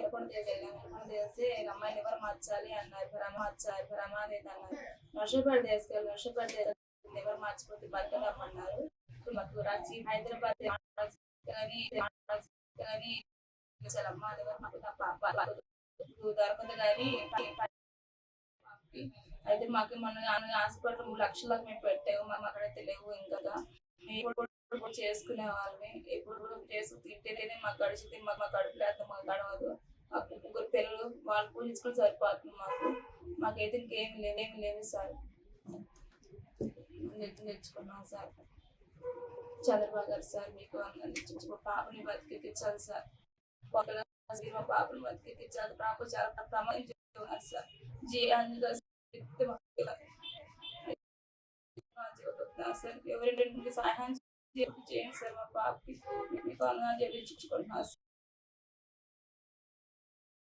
ఎరకొండ తీసుకెళ్ళాము. ఎరకొండ తీసి అమ్మాయిని ఎవరు మార్చాలి అన్నారు. ప్రమాద అన్నారు. నర్సపేట తీసుకెళ్ళి నర్సపేట ఎవరు మార్చిపోతే బతకదమ్మన్నారు. ఇప్పుడు మాకు రాచి హైదరాబాద్ కానీ అమ్మ ఎవరు మాకు దొరకదు కానీ అయితే మాకు మన హాస్పిటల్ 3 లక్షలకు మేము పెట్టాము. మాకు అక్కడైతే లేవు ఇంకా చేసుకునే వాళ్ళని ఎప్పుడు చేసుకు తింటేనే మాకు గడిచింది. మాకు కడుపు లేక మాకు గడవదు. మాకు 3 పిల్లలు వాళ్ళు పూజించుకుని సరిపోతుంది. మాకైతే ఇంకేమి లేదు సార్. నేర్చుకున్నాం సార్. చంద్రబాబు గారు సార్ మీకు మా పాపని బతికించాలి సార్. మా పాపని బతికించాలి. పాప చాలా ప్రమాదం చేస్తున్నారు సార్. సార్ ఎవరైనా సహాయం చేయండి సార్. మా పాపకి మీకు అన్నా చేయించుకుంటున్నారు సార్.